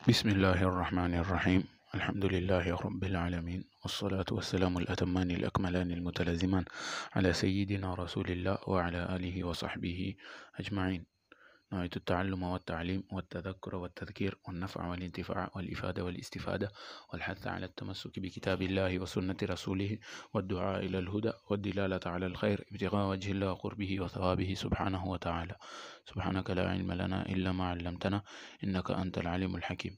بسم الله الرحمن الرحيم. الحمد لله رب العالمين، والصلاة والسلام الأتمان الأكملان المتلازمان على سيدنا رسول الله وعلى آله وصحبه أجمعين. نويت التعلم والتعليم والتذكر والتذكير والنفع والانتفاع والإفادة والاستفادة والحث على التمسك بكتاب الله وسنة رسوله والدعاء إلى الهدى والدلالة على الخير ابتغاء وجه الله وقربه وثوابه سبحانه وتعالى. سبحانك لا علم لنا إلا ما علمتنا إنك أنت العليم الحكيم.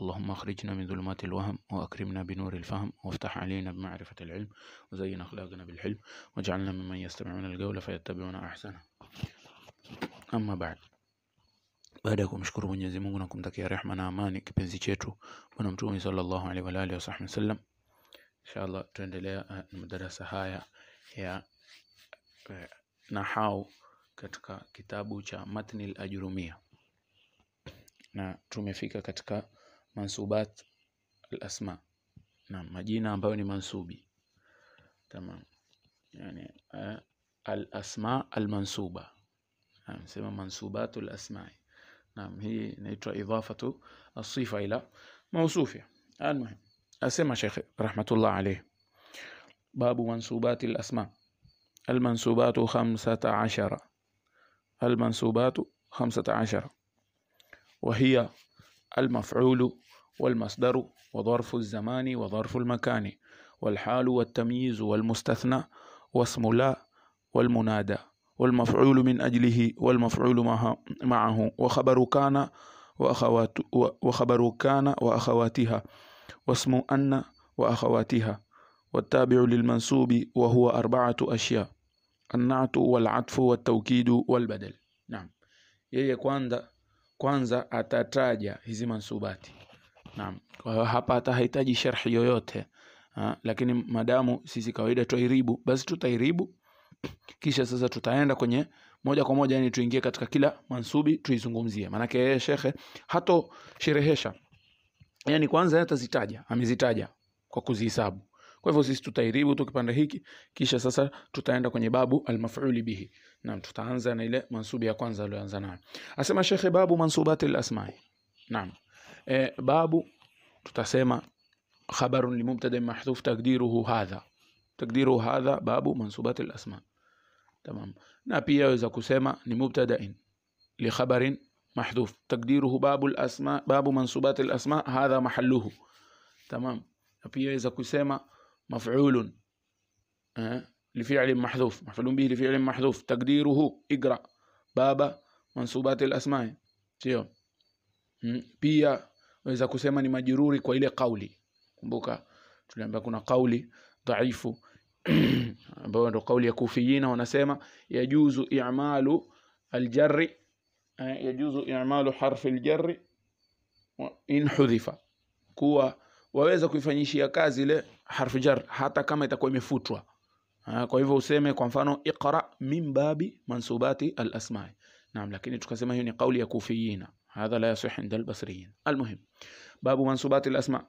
اللهم اخرجنا من ظلمات الوهم وأكرمنا بنور الفهم وافتح علينا بمعرفة العلم وزين أخلاقنا بالحلم واجعلنا ممن يستمعون القول فيتبعون أحسنه. Amma baada ya kumshukuru Mwenyezi Mungu na kumtakia rehema na amani kipenzi chetu Bwana Mtume sallallahu alaihi wa alihi wasallam, inshallah tuendelea na madarasa haya ya nahau katika kitabu cha Matni al-Ajrumiyya, na tumefika katika mansubat al-asma, na majina ambayo ni mansubi. Tamam, yani al-asma al-mansuba, نسمى منسوبات الأسماء. نعم، هي نيترا إضافة الصفة إلى موصوفها. المهم أسمى شيخ رحمة الله عليه باب منسوبات الأسماء. المنسوبات 15. المنسوبات 15، وهي المفعول والمصدر وظرف الزمان وظرف المكان والحال والتمييز والمستثنى واسم لا والمنادى والمفعول من أجله والمفعول معه وخبر كان وأخواتها واسم أن وأخواتها. والتابع للمنسوب وهو 4 أشياء: النعت والعطف والتوكيد والبدل. نعم، yeye kwanza atataja hizi mansubati. Naam, kwa hapa hatahitaji sharhi yoyote, lakini madamu sisi kawaida tuiribu, basi tutairibu kisha sasa tutaenda kwenye moja kwa moja, yani tuingie katika kila mansubi tuizungumzie. Maana yake shekhe hato sherehesha, yani kwanza atazitaja, amezitaja kwa kuzihesabu. Kwa hivyo sisi tutairibu tukipanda hiki, kisha sasa tutaenda kwenye babu al-maf'ul bihi, na tutaanza na ile mansubi ya kwanza aliyoanza nayo. Asema shekhe babu mansubat al-asma'. Naam, babu tutasema khabarun li mubtada mahdhuf taqdiruhu hadha babu mansubat al-asma'. Tamam, na pia waweza kusema ni mubtada'in li khabarin mahdhuf taqdiruhu babu al-asma, babu mansubat al-asma hadha mahalluhu. Tamam, na pia waweza kusema maf'ulun li fi'lin mahdhuf, maf'ulun bihi li fi'lin mahdhuf taqdiruhu iqra baba mansubat al-asma. Sio? Pia waweza kusema ni majruri kwa ile kauli. Kumbuka tuliambia kuna kauli dhaifu ambayo ndio kauli ya kufiyina, wanasema yajuzu i'malu al-jarri, yajuzu i'malu harf al-jarri in hudhifa, kuwa waweza kuifanyishia kazi ile harf jar hata kama itakuwa imefutwa. Kwa hivyo useme kwa mfano iqra min babi mansubati al-asma'. Naam, lakini tukasema hiyo ni kauli ya kufiyina, hadha la yasih inda al-basriyin. Almuhim, babu mansubati al-asma'.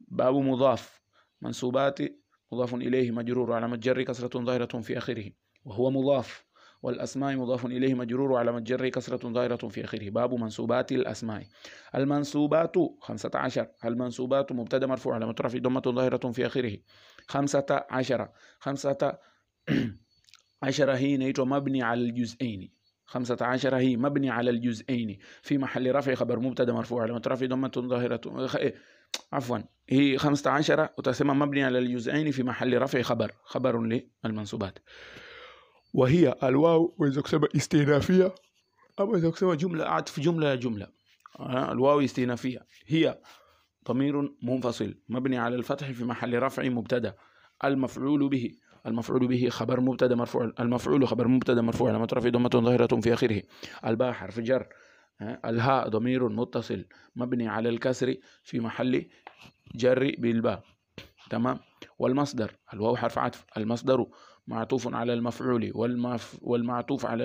babu mudhaf mansubati مضاف إليه مجرور على مجر كسرة ظاهرة في آخره وهو مضاف، والأسماء مضاف إليه مجرور على مجر كسرة ظاهرة في آخره. باب منسوبات الأسماء. المنسوبات 15. المنسوبات مبتدا مرفوع على مترفع ضمة ظاهرة في آخره. 15 هي نيتو مبني على الجزئين. 15 هي مبني على الجزئين في محل رفع خبر مبتدا مرفوع على مترفع ضمة ظاهرة عفوا هي 15 وتسمى مبني على الجزئين في محل رفع خبر للمنصوبات. وهي الواو، وإذا كسب استئنافية أو إذا كسب جملة عطف جملة. الواو استئنافية. هي ضمير منفصل مبني على الفتح في محل رفع مبتدا. المفعول به خبر مبتدا مرفوع، المفعول خبر مبتدا مرفوع على مترفع ضمة ظاهرة في آخره. الباء حرف جر. الهاء ضمير متصل مبني على الكسر في محل جر بالباء. تمام. والمصدر الواو حرف عطف، المصدر معطوف على المفعول والمعطوف على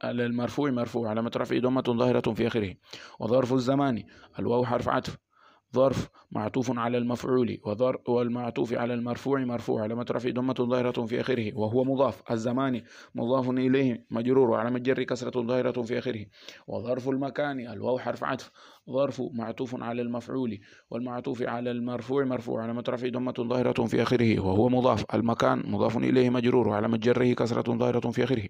المرفوع مرفوع على مترفع ضمة ظاهرة في آخره. وظرف الزمان الواو حرف عطف، ظرف معطوف على المفعول والمعطوف على المرفوع مرفوع على مترفع ضمة ظاهرة في آخره وهو مضاف. الزمان مضاف إليه مجرور على مجر كسرة ظاهرة في آخره. وظرف المكان الواو حرف عطف، ظرف معطوف على المفعول والمعطوف على المرفوع مرفوع علامة رفعه ضمة ظاهرة في آخره وهو مضاف. المكان مضاف إليه مجرور وعلامة جره كسرة ظاهرة في آخره.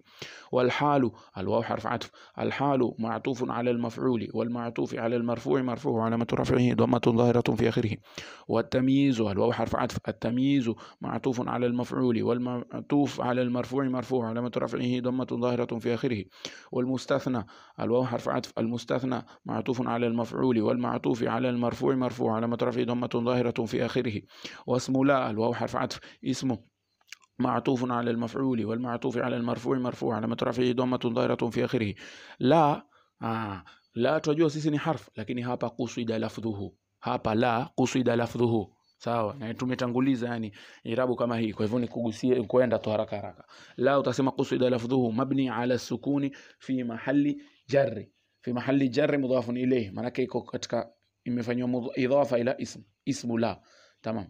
والحال الواو حرف عطف. الحال معطوف على المفعول والمعطوف على المرفوع مرفوع وعلامة رفعه ضمة ظاهرة في آخره. والتمييز الواو حرف عطف. التمييز معطوف على المفعول والمعطوف على المرفوع مرفوع علامة رفعه ضمة ظاهرة في آخره. والمستثنى الواو حرف عطف. المستثنى معطوف على المفعول والمعطوف على المرفوع مرفوع علامة رفعه ضمة ظاهرة في آخره. واسم لا الواو حرف عطف. اسمه معطوف على المفعول والمعطوف على المرفوع مرفوع علامة رفعه ضمة ظاهرة في آخره. لا لا tunajua sisi ni harf, lakini hapa kusida lafdhuhu. Hapa la kusida lafdhuhu. Sawa, na tumetanguliza yani irabu kama hii, kwa hivyo ni kugusia kwenda tu haraka haraka. La utasema kusida lafdhuhu mabni ala sukuni fi mahalli jarri. Fi mahalli jarri mudhafun ilayhi, maana iko katika imefanywa idhafa ila ismu la. Tamam.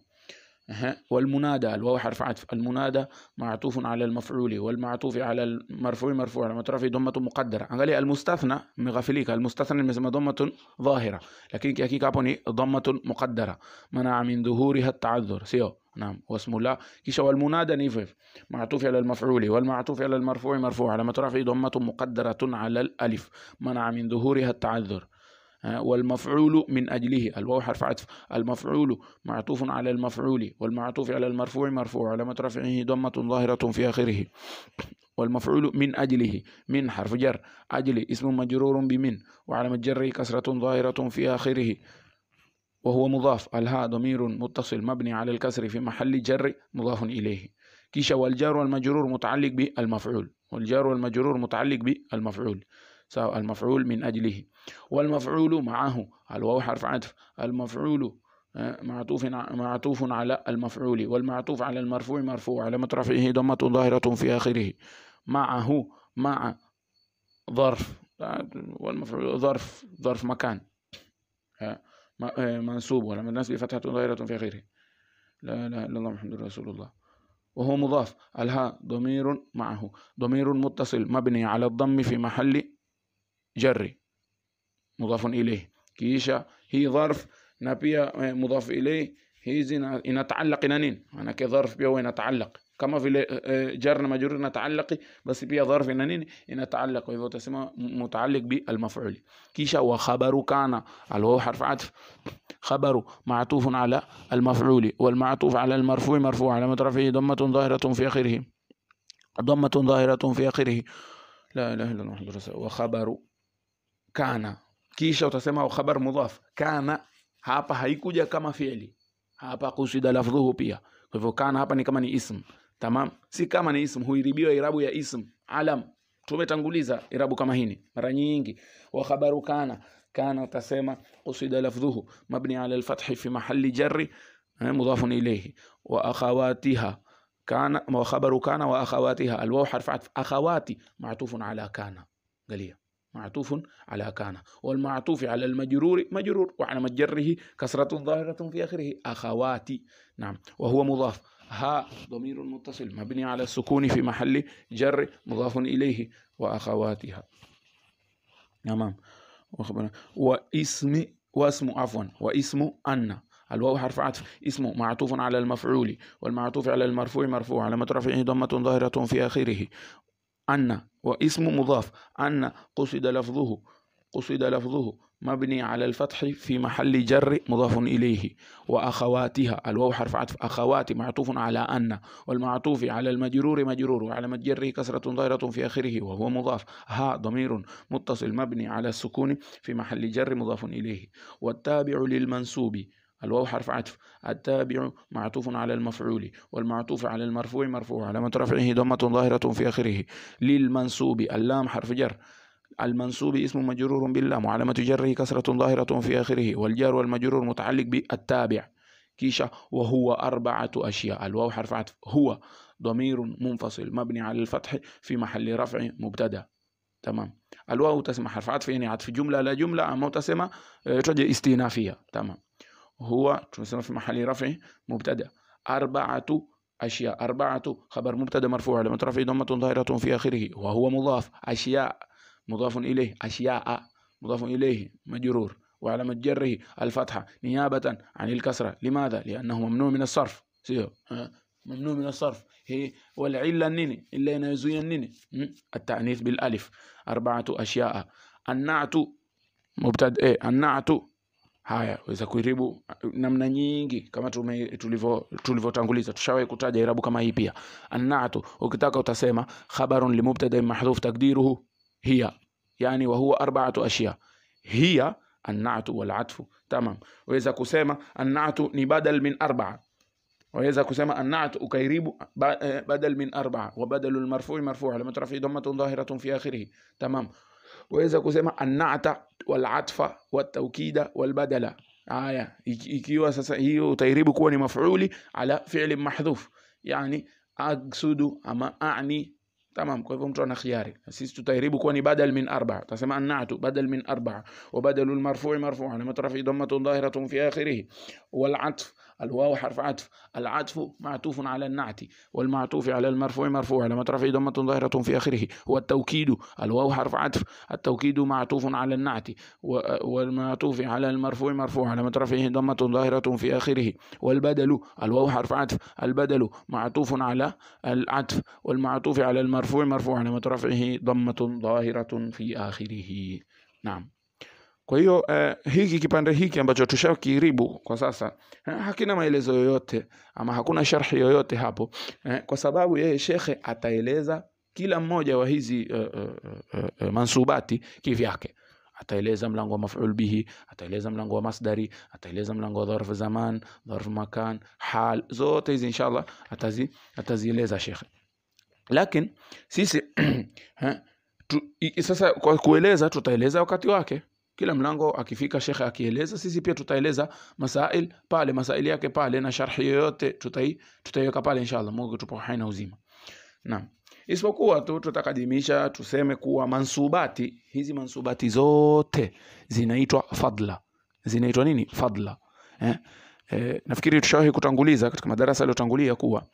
والمنادى الواو حرف عطف. المنادى معطوف على المفعول والمعطوف على المرفوع مرفوع علامة رفعه ضمة مقدرة. angalia المستثنى مغفليك المستثنى المسمى ضمة ظاهرة, لكن hakika hapo ni ضمة مقدرة منع من ظهورها التعذر سيو. نعم. واسم الله كيش. والمنادى نيفف معطوف على المفعول والمعطوف على المرفوع مرفوع علامة رفعه ضمة مقدرة على الألف منع من ظهورها التعذر. والمفعول من أجله الواو حرف عطف. المفعول معطوف على المفعول والمعطوف على المرفوع مرفوع علامة رفعه ضمة ظاهرة في آخره. والمفعول من أجله من حرف جر. أجل اسم مجرور بمن وعلامة جره كسرة ظاهرة في آخره وهو مضاف. الهاء ضمير متصل مبني على الكسر في محل جر مضاف إليه. كيش. والجار والمجرور متعلق بالمفعول. والجار والمجرور متعلق بالمفعول سواء المفعول من أجله. والمفعول معه الواو حرف عطف. المفعول معطوف على المفعول والمعطوف على المرفوع مرفوع علامة رفعه ضمة ظاهرة في آخره. معه مع ظرف. والمفعول ظرف مكان منصوب ولما الناس بفتحة ظاهرة في آخره. لا لا إلا الله محمد رسول الله. وهو مضاف. الهاء ضمير معه ضمير متصل مبني على الضم في محل جري مضاف إليه. كيشا هي ظرف نبيا مضاف إليه hizi inataalaq na nini? Maana dharf pia huwa inataalaq kama vile jar na majrur inataalaq, basi pia dharf ina nini? Inataalaq. Kwa hivyo utasema mutaalliq bi al-maf'ul. Kisha wa khabaru kana al-waw harf atf. خبر معطوف على المفعول والمعطوف على المرفوع مرفوع علامة رفعه ضمة ظاهرة في آخره. ضمة ظاهرة في آخره. لا إله إلا الله محمد رسول الله. وخبر كان kisha utasema khabar mudhaf. Kana hapa haikuja kama fi'li, hapa kusida lafdhuhu pia. Kwa hivyo kana hapa ni kama ni ism. Tamam, si kama ni ism huiribiwa irabu ya ism alam. Tumetanguliza irabu kama hini mara nyingi. Wa khabaru kana كان utasema قصد لفظه مبني على الفتح في محل جر مضاف إليه. وأخواتها كان وخبر كان وأخواتها الواو حرف عطف. أخواتي معطوف على كان قليل معطوف على كان والمعطوف على المجرور مجرور وعلى جره كسرة ظاهرة في آخره أخواتي. نعم. وهو مضاف. ها ضمير متصل مبني على السكون في محل جر مضاف إليه وأخواتها. تمام. واسم أن الواو حرف عطف. اسمه معطوف على المفعول والمعطوف على المرفوع مرفوع علامة رفعه ضمة ظاهرة في آخره. أن واسم مضاف. أن قصد لفظه مبني على الفتح في محل جر مضاف إليه. وأخواتها الواو حرف عطف. أخوات معطوف على أن والمعطوف على المجرور مجرور وعلامة جره كسرة ظاهرة في آخره وهو مضاف. ها ضمير متصل مبني على السكون في محل جر مضاف إليه. والتابع للمنسوب الواو حرف عطف. التابع معطوف على المفعول والمعطوف على المرفوع مرفوع علامة رفعه ضمة ظاهرة في آخره. للمنسوب اللام حرف جر. المنسوب اسم مجرور باللام وعلامة جره كسرة ظاهرة في آخره. والجار والمجرور متعلق بالتابع. كيشا. وهو أربعة أشياء الواو حرف عطف. هو ضمير منفصل مبني على الفتح في محل رفع مبتدأ. تمام. الواو تسمى حرف عطف يعني عطف جملة لا جملة أما تسمى تجي استئنافية. تمام. هو تسمى في محل رفع مبتدأ. أربعة أشياء. أربعة خبر مبتدأ مرفوع علامة رفعه ضمة ظاهرة في آخره. وهو مضاف. أشياء مضاف إليه. أشياء مضاف إليه مجرور وعلامة جره الفتحة نيابة عن الكسرة. لماذا؟ لأنه ممنوع من الصرف. ممنوع من الصرف. هي والعلة النيني إلا ينزوي النيني التأنيث بالألف. 4 أشياء. النعت مبتدأ النعت haya waweza kuiribu namna nyingi kama tulivyotanguliza. Tushawahi kutaja irabu kama hii pia. An-na'tu ukitaka utasema khabarun li mubtada mahdhuf taqdiruhu hiya, yani wa huwa 4 ashya. Hiya an-na'tu wal 'atfu. Tamam. Waweza kusema an-na'tu ni badal min 4. waweza kusema an-na'tu ukairibu badal min 4 wa badalu al-marfu' marfu' ala matrafi dhammatun dhahiratun fi akhirih. Tamam. waweza kusema an-na'ta wal 'atfa wat tawkida wal badala. Haya ikiwa sasa hiyo utairibu kuwa ni maf'uli ala fi'l mahdhuf, yani aqsudu ama a'ni. Tamam. Kwa hivyo mtu ana khiari. Sisi tutairibu kuwa ni badal min 4. Tutasema an-na'tu badal min 4 wa badalu al-marfu' marfu' ala matrafi dhammatun dhahiratun fi akhirih. wal 'atf الواو حرف عطف. العطف معطوف على النعت والمعطوف على المرفوع مرفوع على مترفع ضمة ظاهرة في آخره. والتوكيد الواو حرف عطف. التوكيد معطوف على النعت والمعطوف على المرفوع مرفوع على مترفعه ضمة ظاهرة في آخره. والبدل الواو حرف عطف. البدل معطوف على العطف والمعطوف على المرفوع مرفوع على مترفعه ضمة ظاهرة في آخره. نعم. Kwa hiyo hiki kipande hiki ambacho tushakiribu kwa sasa hakina maelezo yoyote ama hakuna sharhi yoyote hapo, kwa sababu yeye shekhe ataeleza kila mmoja wa hizi mansubati kivyake. Ataeleza mlango wa maf'ul bihi, ataeleza mlango wa masdari, ataeleza mlango wa dharf zaman, dharf makan, hal, zote hizi inshallah atazieleza shekhe. Lakini sisi sasa kwa kueleza tutaeleza wakati wake. Kila mlango akifika shekhe akieleza, sisi pia tutaeleza masail pale, masaili yake pale, na sharhi yote tutaiweka pale inshallah. Mungu tupo hai na uzima. Naam. Isipokuwa tu tutakadimisha tuseme kuwa mansubati, hizi mansubati zote zinaitwa fadla. Zinaitwa nini? Fadla. Nafikiri tushawahi kutanguliza katika madarasa yaliyotangulia kuwa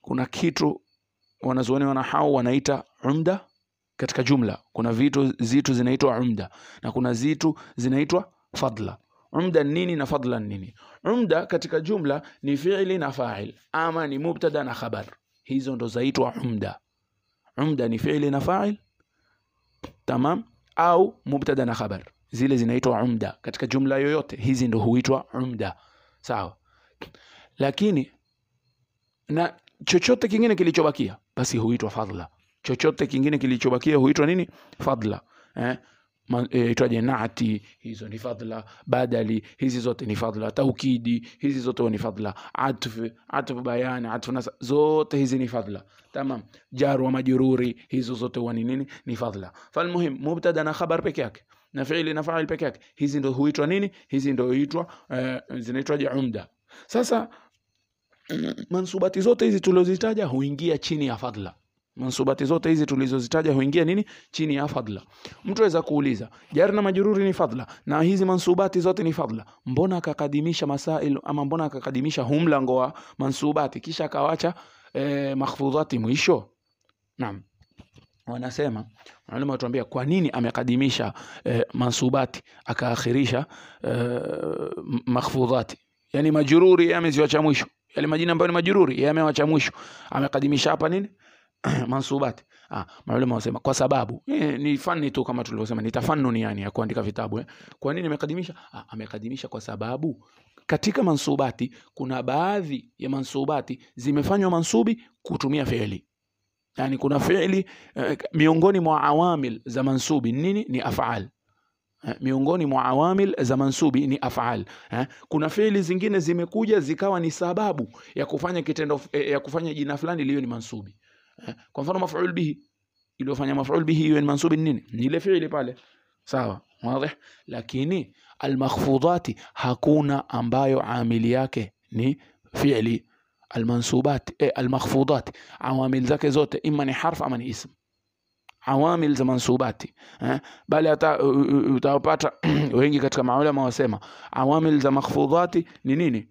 kuna kitu wanazuoni wanahau wanaita umda. Katika jumla kuna zitu zinaitwa umda na kuna zitu zinaitwa fadla. Umda nini na fadla nini? Umda katika jumla ni fi'li na fa'il ama ni mubtada na khabar. Hizo ndo zaitwa umda. Umda ni fi'li na fa'il, tamam, au mubtada na khabar. Zile zinaitwa umda katika jumla yoyote. Hizi ndo huitwa umda. Sawa. Lakini na chochote kingine kilichobakia basi huitwa fadla. Chochote kingine kilichobakia huitwa nini? Fadla. Itwaje? Naati, hizo ni fadla. Badali, hizi zote ni fadla. Taukidi, hizi zote ni fadla. Atf bayani, atf nasa, zote hizi ni fadla. Tamam. Jar wa majruri, hizo zote ni nini? Ni fadla. Falmuhim mubtada na khabar peke yake na fi'li na fa'il peke yake, hizi ndio huitwa nini? Hizi ndio huitwa zinaitwaje? Umda. Sasa mansubati zote hizi tulizozitaja huingia chini ya fadla. Mansubati zote hizi tulizozitaja huingia nini? Chini ya fadla. Mtu aweza kuuliza, jar na majruri ni fadla na hizi mansubati zote ni fadla, mbona akakadimisha masail ama mbona akakadimisha mlango wa mansubati kisha akawacha mahfudhati mwisho? Naam. Wanasema mwalimu atuambia kwa nini amekadimisha mansubati akaakhirisha mahfudhati. Yani majruri yeye ameziacha mwisho. Yale majina ambayo ni majruri yeye amewacha mwisho. Amekadimisha hapa nini? Mansubati. Mwalimu anasema kwa sababu ni fani tu kama tulivyosema, ni tafannuni yani ya kuandika vitabu. Kwa nini amekadimisha? Amekadimisha kwa sababu katika mansubati kuna baadhi ya mansubati zimefanywa mansubi kutumia fi'li. Yani kuna fi'li miongoni mwa awamil za mansubi nini? Ni af'al. Miongoni mwa awamil za mansubi ni af'al. Kuna fi'li zingine zimekuja zikawa ni sababu ya kufanya kitendo ya kufanya jina fulani liyo ni mansubi. Kwa mfano maf'ul bihi, iliyofanya maf'ul bihi iwe ni mansubi nini? Ni ile fi'li pale. Sawa, wazi. Lakini al-makhfudati hakuna ambayo amili yake ni fi'li. Al-mansubat al-makhfudat awamil zake zote ima ni harf ama ni ism. Awamil za mansubati bali hata utapata wengi katika maulama wasema awamil za makhfudati ni nini?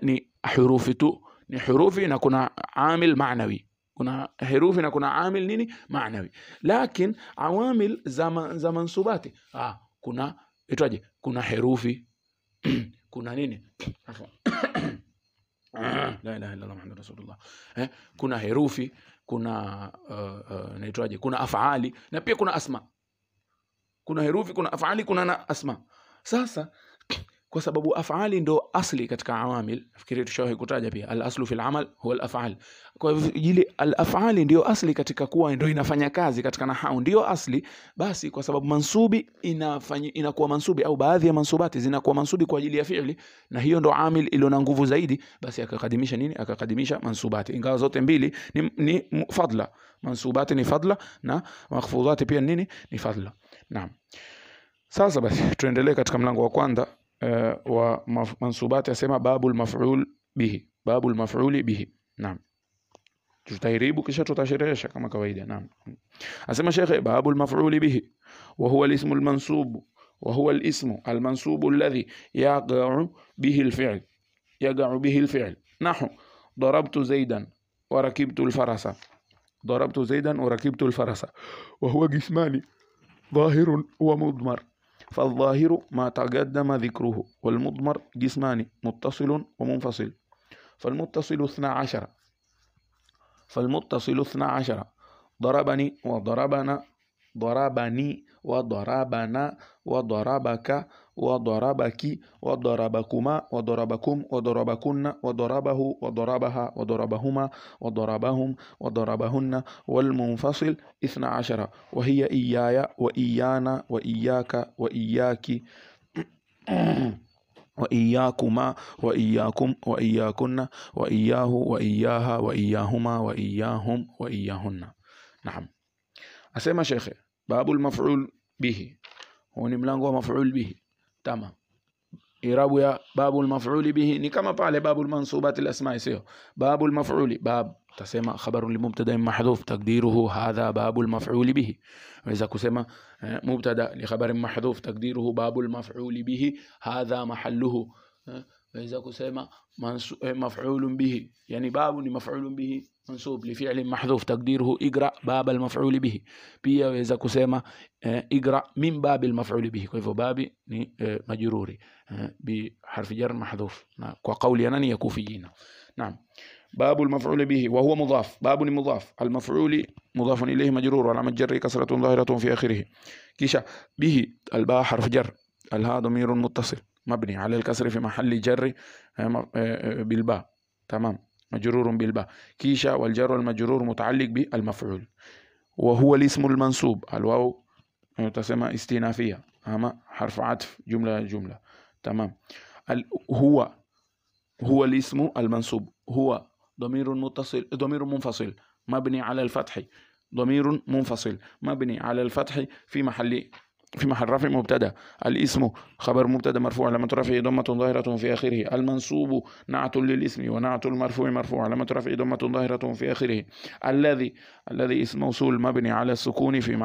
Ni hurufi tu, ni hurufi na kuna amil maanawi. Kuna herufi na kuna amil nini? Maanawi. Lakini awamil za mansubati kuna itwaje, kuna herufi kuna nini la ilaha illallah muhammadur rasulullah, kuna herufi, kuna naitwaje, kuna af'ali na pia kuna asma. Kuna herufi, kuna af'ali, kuna na asma. Sasa kwa sababu af'ali ndo asli katika awamil, nafikiri tushawahi kutaja pia al-aslu fil amal huwa al-af'al. Kwa hivyo ile al-af'ali ndio asli katika kuwa ndio inafanya kazi katika nahau, ndio asli. Basi kwa sababu mansubi inakuwa mansubi, au baadhi ya mansubati zinakuwa mansubi kwa ajili ya fi'li, na hiyo ndo amil ilo na nguvu zaidi, basi akakadimisha nini, akakadimisha mansubati, ingawa zote mbili ni fadla. Mansubati ni fadla na makhfudhati pia nini, ni fadla. Naam. Sasa basi tuendelee katika mlango wa kwanza wa mansubati. Asema babul maf'ul bihi, babul maf'uli bihi. Naam, tutahiribu kisha tutasherehesha kama kawaida. Naam, asema shekhe babul maf'uli bihi wa huwa al-ismu al-mansub wa huwa al-ismu al-mansub alladhi yaqa'u bihi al-fi'l, yaqa'u bihi al-fi'l. Nahu darabtu zaidan wa rakibtu al-farasa, darabtu zaidan wa rakibtu al-farasa wa huwa qismani ظاهر ومضمر. فالظاهر ما تقدم ذكره، والمضمر جسمان متصل ومنفصل. فالمتصل 12، فالمتصل 12 ضربني وضربنا، ضربني وضربنا وضربك وضربك وضربكما وضربكم وضربكن وضربه وضربها وضربهما وضربهم وضربهن. والمنفصل 12 وهي إياي وإيانا وإياك وإياك وإياكما وإياكم وإياكن وإياه وإياها وإياهما وإياهم وإياهن. نعم. أسمى شيخي باب المفعول به، هو ملango مفعول به. تمام. إعراب يا باب المفعول به ni kama pale باب المنصوبات الأسماء sio باب المفعول. باب تسمى خبر لمبتدا محذوف تقديره هذا باب المفعول به. وإذا كسمى مبتدا لخبر محذوف تقديره باب المفعول به هذا محله. وإذا كسمى مفعول به يعني باب مفعول به منصوب لفعل محذوف تقديره اقرأ باب المفعول به. pia waweza kusema اقرأ من باب المفعول به. kwa hivyo babi ni majruri بحرف جر محذوف kwa kauli ya nani, ya kufiyina. naam. باب المفعول به وهو مضاف، باب مضاف، المفعول مضاف إليه مجرور وعلامة جره كسرة ظاهرة في آخره. كيشا به الباء حرف جر، الهاء ضمير متصل مبني على الكسر في محل جر بالباء. تمام، مجرور بالباء. كيشا والجر والمجرور متعلق بالمفعول. وهو الاسم المنصوب، الواو تسمى استئنافية، أما حرف عطف جملة جملة. تمام. هو هو الاسم المنصوب، هو ضمير متصل، ضمير منفصل مبني على الفتح، ضمير منفصل مبني على الفتح في محل رفع مبتدا. الاسم خبر مبتدا مرفوع علامة رفعه ضمة ظاهرة في آخره. المنصوب نعت للاسم ونعت المرفوع مرفوع علامة رفعه ضمة ظاهرة في آخره. الذي اسم موصول مبني على السكون في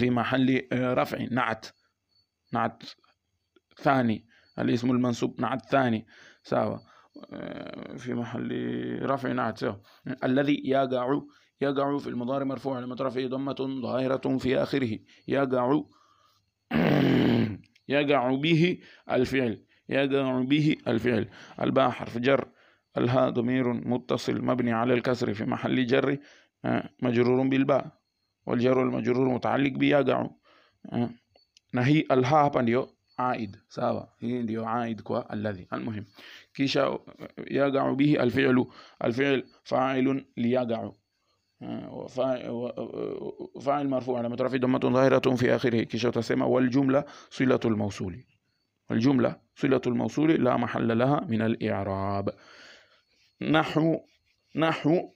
محل رفع، نعت ثاني. الاسم المنصوب نعت ثاني سوا في محل رفع نعت سوا. الذي يقع في المضارع مرفوع علامة رفعه ضمة ظاهرة في آخره. يقع به الفعل، يقع به الفعل. الباء حرف جر، الهاء ضمير متصل مبني على الكسر في محل جر مجرور بالباء، والجر والمجرور متعلق بيقع. نهي الهاء hapa ndio عائد sawa, hii ndio عائد kwa alladhi. المهم kisha يقع به الفعل فاعل ليقع، فاعل مرفوع علامة رفعه ضمة ظاهرة في آخره. kisha تسمى والجملة صلة الموصول، والجملة صلة الموصول لا محل لها من الإعراب. نحو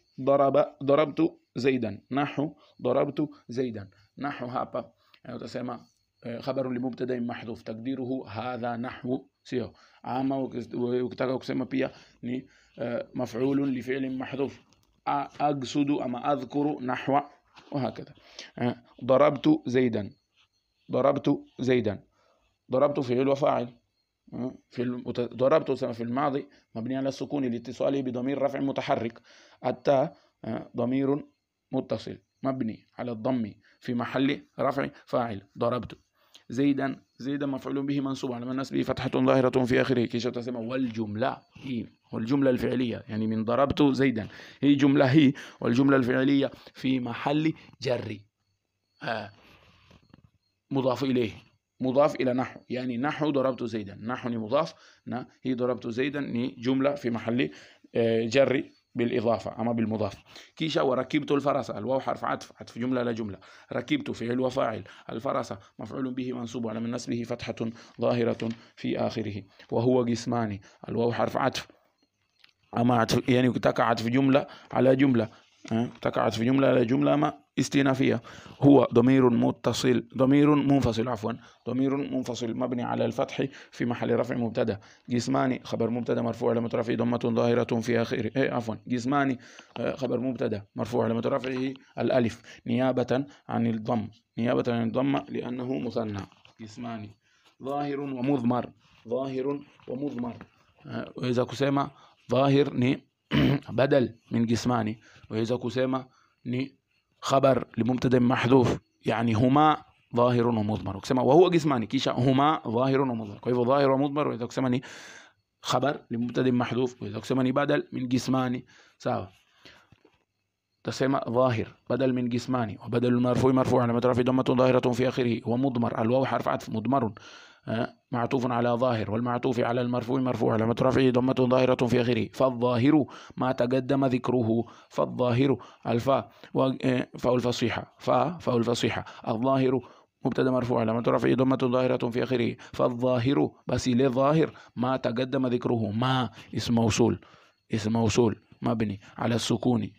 ضربت زيدا، نحو ضربت زيدا. نحو hapa تسمى خبر لمبتدا محذوف تقديره هذا نحو sio. ama ukitaka kusema pia ni مفعول لفعل محذوف أقصد أما أذكر نحو وهكذا. ضربت زيدا، ضربت زيدا، ضربت فعل وفاعل. ضربت في الماضي مبني على السكون لاتصاله بضمير رفع متحرك. التاء ضمير متصل مبني على الضم في محل رفع فاعل. ضربت زيدا مفعول به منصوب على النصب فتحة ظاهرة في آخره. كيش تسمى والجملة هي والجملة الفعلية يعني من ضربت زيدا هي جملة هي والجملة الفعلية في محل جر مضاف إليه مضاف إلى نحو يعني نحو ضربت زيدا نحو مضاف هي ضربت زيدا ني جملة في محل جر بالإضافة أما بالمضاف. كيشا وركبت الفرس الواو حرف عطف جملة لا جملة ركبت فعل وفاعل الفرس مفعول به منصوب على من نسبه فتحة ظاهرة في آخره وهو جسمان الواو حرف عطف أما عطف يعني تقعت في جملة على جملة تقعت في جملة على جملة ما استئنافية. هو ضمير متصل ضمير منفصل مبني على الفتح في محل رفع مبتدا. جسماني خبر مبتدا مرفوع على رفعه ضمة ظاهرة في آخره جسماني خبر مبتدا مرفوع على رفعه الألف نيابة عن الضم لأنه مثنى. جسماني ظاهر ومضمر وإذا كسيما ظاهر ني بدل من جسماني وإذا كسيما ني خبر لمبتدا محذوف يعني هما ظاهر ومضمر كسما وهو جسماني كيشا هما ظاهر ومضمر كيف ظاهر ومضمر وإذا كسماني خبر لمبتدا محذوف وإذا كسماني بدل من جسماني سوا تسمى ظاهر بدل من جسماني وبدل المرفوع مرفوع على رفعه ضمة ظاهرة في آخره ومضمر الواو حرف عطف مضمر معطوف على ظاهر والمعطوف على المرفوع مرفوع على رفعه ضمة ظاهرة في آخره. فالظاهر ما تقدم ذكره فالظاهر الفاء فاء الفصيحة فاء الفصيحة الظاهر مبتدا مرفوع على رفعه ضمة ظاهرة في آخره. فالظاهر بس للظاهر ما تقدم ذكره ما اسم موصول مبني على السكون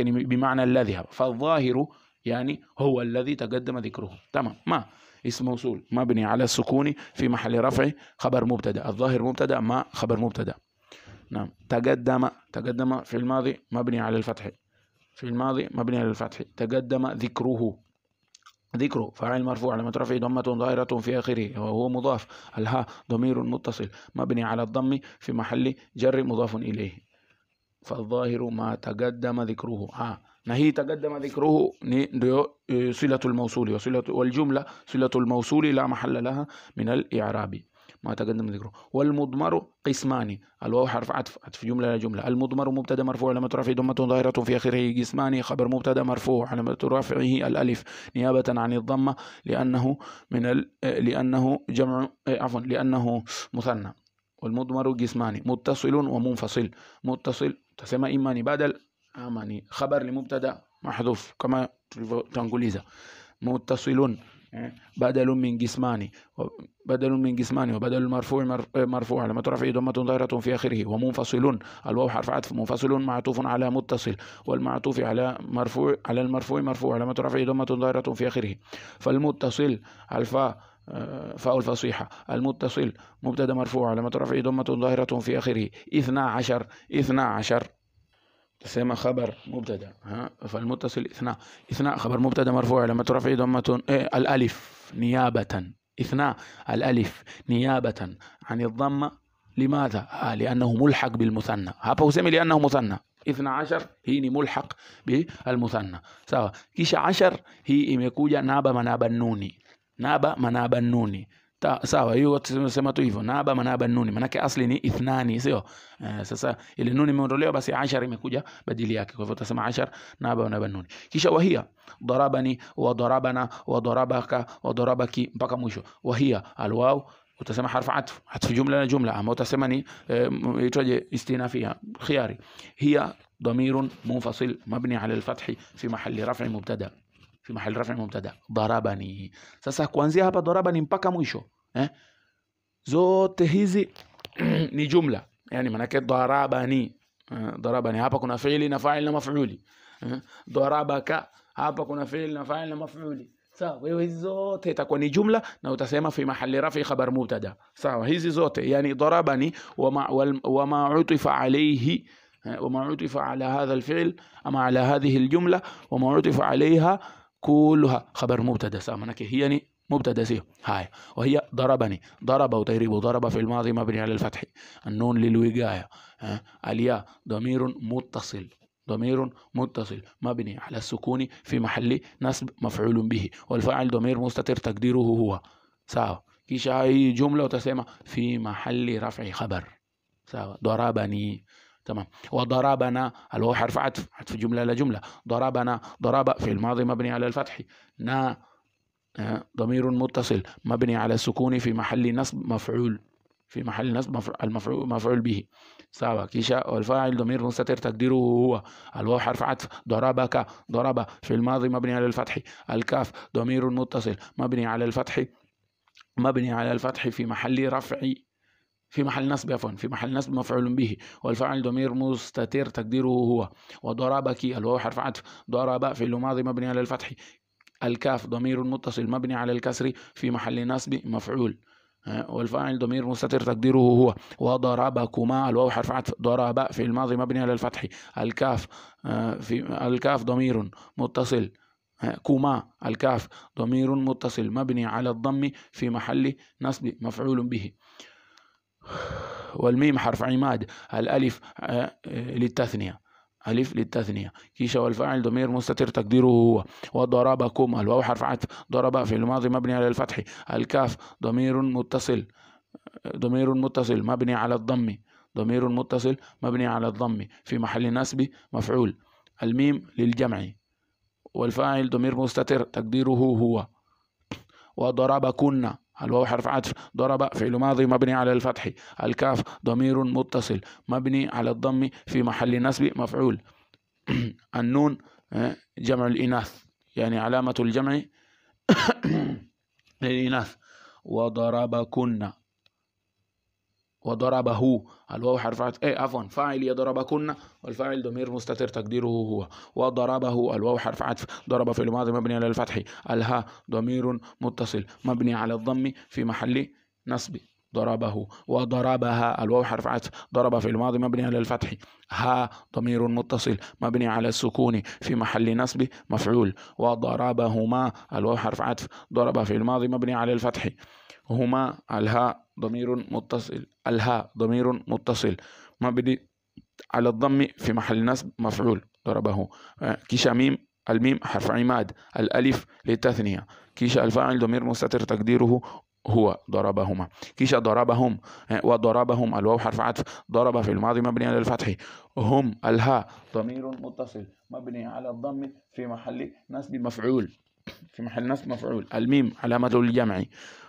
بمعنى الذي فالظاهر يعني هو الذي تقدم ذكره تمام. ما اسم موصول مبني على السكون في محل رفع خبر مبتدا. الظاهر مبتدا ما خبر مبتدا. نعم. تقدم في الماضي مبني على الفتح تقدم ذكره فاعل مرفوع على رفعه ضمة ظاهرة في آخره وهو مضاف. الها ضمير متصل مبني على الضم في محل جر مضاف إليه. فالظاهر ما تقدم ذكره نهي تقدم ذكره صلة الموصول والجملة صلة الموصول لا محل لها من الإعراب ما تقدم ذكره. والمضمر قسمان الواو حرف عطف جملة لا جملة. المضمر مبتدا مرفوع على رفعه ضمة ظاهرة في آخره جسمان خبر مبتدا مرفوع على رفعه الألف نيابة عن الضمة لأنه مثنى. والمضمر جسمان متصل ومنفصل. متصل تسمى إيماني بدل أماني خبر لمبتدا محذوف كما تنقل متصل بدل من جسماني وبدل المرفوع على رفعه ضمة ظاهرة في آخره. ومنفصل الواو حرف عطف منفصل معطوف على متصل والمعطوف على المرفوع مرفوع على رفعه ضمة ظاهرة في آخره. فالمتصل الفاء فاء الفصيحة المتصل مبتدا مرفوع على رفعه ضمة ظاهرة في آخره. 12 تسمى خبر مبتدا فالمتصل 2 خبر مبتدا مرفوع على رفعه ضمة الألف نيابة الألف نيابة عن الضمة. لماذا؟ لأنه ملحق بالمثنى. هذا يسمى لأنه مثنى. 12 هي ملحق بالمثنى سوا. كيش 10 هي imekuja naba manaba nuni sawa. Hiyo tunasema tu hivyo naba manaba nuni manake asli ni 2 sio. Sasa ile nuni imeondolewa basi 10 imekuja badili yake kwa hivyo tutasema 10 naba manaba nuni. Kisha wahia darabani wa darabana wa darabaka wa darabaki mpaka mwisho. Wahia alwaw utasema harfu atf jumla ama utasema ni itoje istinafia khiyari. Hiya ضمير منفصل مبني على الفتح في محل رفع مبتدا darabani. Sasa kuanzia hapa darabani mpaka mwisho zote hizi ni jumla yani manake darabani hapa kuna fi'li na fa'il na maf'uli. Darabaka hapa kuna fi'li na fa'il na maf'uli. Sawa, hizi zote itakuwa ni jumla na utasema fi mahali rafi khabar mubtada. Sawa, hizi zote yani darabani wama utifa alayhi وما عطف على هذا الفعل أما على هذه الجملة وما عطف عليها كلها خبر مبتدا. سامنك هي مبتدا سيه هاي. وهي ضربني ضرب وتقريب ضرب في الماضي مبني على الفتح النون للوقاية. الياء ضمير متصل مبني على السكون في محل نصب مفعول به. والفاعل ضمير مستتر تقديره هو sawa. Kisha hii jumla utasema fi mahalli raf'i khabar, sawa. Darabani, تمام. وضربنا الواو حرف عطف، عطف جملة لجملة. ضربنا، ضرب في الماضي مبني على الفتح. نا ضمير متصل مبني على السكون في محل نصب مفعول، في محل نصب المفعول مفعول به، سوا. كيشا والفاعل ضمير مستتر تقديره هو. الواو حرف عطف. ضربك، ضرب في الماضي مبني على الفتح. الكاف ضمير متصل مبني على الفتح، مبني على الفتح في محل رفع، في محل نصب عفوا، في محل نصب مفعول به. والفاعل ضمير مستتر تقديره هو. وضربك الواو حرف عطف. ضرب في الماضي مبني على الفتح. الكاف ضمير متصل مبني على الكسر في محل نصب مفعول. والفاعل ضمير مستتر تقديره هو. وضربكما الواو حرف عطف. ضرب في الماضي مبني على الفتح. الكاف في الكاف ضمير متصل، كما الكاف ضمير متصل مبني على الضم في محل نصب مفعول به. والميم حرف عماد. الألف للتثنية، ألف للتثنية. كيشا والفاعل ضمير مستتر تقديره هو. وضربكم الواو حرف عطف. ضرب في الماضي مبني على الفتح. الكاف ضمير متصل، ضمير متصل مبني على الضم، ضمير متصل مبني على الضم في محل نصب مفعول. الميم للجمع. والفاعل ضمير مستتر تقديره هو. وضربكن الواو حرف عطف. ضرب فعل ماضي مبني على الفتح. الكاف ضمير متصل مبني على الضم في محل نصب مفعول. النون جمع الإناث، يعني علامة الجمع للإناث. وضربكن، وضربه الواو حرف عطف، عفوا فاعل يضربكن، والفاعل ضمير مستتر تقديره هو. وضربه الواو حرف عطف. ضرب في الماضي مبني على الفتح. الها ضمير متصل مبني على الضم في محل نصب ضربه. وضربها الواو حرف عطف. ضرب في الماضي مبني على الفتح. ها ضمير متصل مبني على السكون في محل نصب مفعول. وضربهما الواو حرف عطف. ضرب في الماضي مبني على الفتح. هما الهاء ضمير متصل، الهاء ضمير متصل مبني على الضم في محل نصب مفعول ضربه. كيشا ميم، الميم حرف عماد. الألف للتثنية. كيشا الفاعل ضمير مستتر تقديره هو. ضربهما. كيشا ضربهم. وضربهم الواو حرف عطف. ضرب في الماضي مبني على الفتح. هم الهاء ضمير متصل مبني على الضم في محل نصب مفعول، في محل نصب مفعول. الميم علامة الجمع.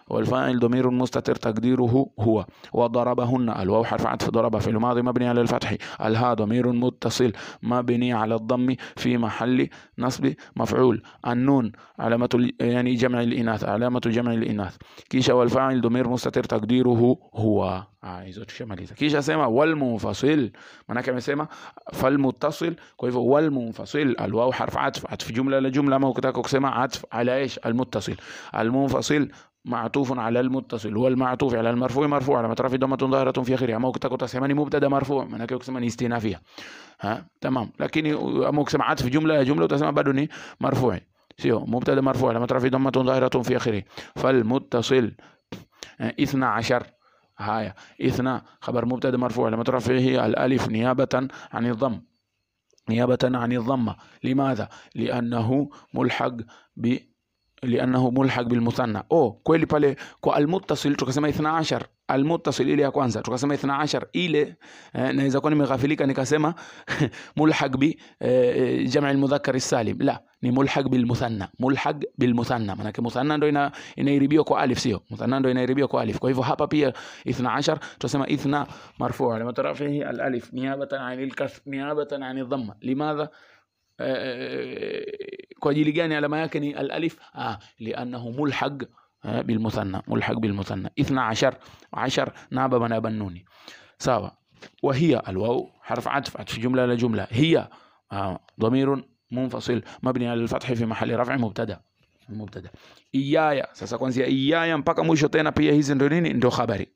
والفاعل ضمير مستتر تقديره هو. وضربهن الواو حرف عطف. ضرب في الماضي مبني على الفتح. الها ضمير متصل مبني على الضم في محل نصب مفعول. النون علامة يعني جمع الإناث، علامة جمع الإناث. كيشا والفاعل ضمير مستتر تقديره هو. hizo tushamaliza. Kisha sema wal munfasil, manake amesema fal muttasil, kwa hivyo wal munfasil alwaw harf atf, atf jumla la jumla, ama ukitaka kusema atf ala ايش المتصل. المنفصل معطوف على المتصل، والمعطوف على المرفوع مرفوع على مترفي ضمة ظاهرة في آخره. ama ukitaka kusema ni mubtada marfu', manake ukisema ni istinafia, tamam. Lakini ama ukisema atf jumla ya jumla utasema bado ni marfu', sio mubtada marfu' على مترفي ضمة ظاهرة في آخره. فالمتصل 12. هايا إثناء خبر مبتدا مرفوع لما ترفع فيه الألف نيابة عن الضم، نيابة عن الضمة. لماذا؟ لأنه ملحق بالمثنى. kweli pale kwa almuttasil tukasema 12. almuttasil ile ya kwanza tukasema 12 ile, naweza kuwa nimeghafilika nikasema mulhaq bi jamaa almudhakkar salim. La, ni mulhaq bilmuthanna, mulhaq bilmuthanna, maana muthanna ndio inairibiwa kwa alif, sio muthanna ndio inairibiwa kwa alif. Kwa hivyo hapa pia 12 tunasema ithna marfu' lama tarafihi alif niyabatan anil kasr niyabatan anil dhamma. limadha kwa ajili gani alama yake ni alif? liannahu mulhaq بالمثنى، ملحق بالمثنى. 12 10 نابا بنابا النوني، سوا. وهي الواو حرف عطف، عطف جملة لجملة. هي ضمير منفصل مبني على الفتح في محل رفع مبتدا. مبتدا. إيايا sasa kuanzia إيايا mpaka mwisho tena pia hizi ndio nini? Ndio habari.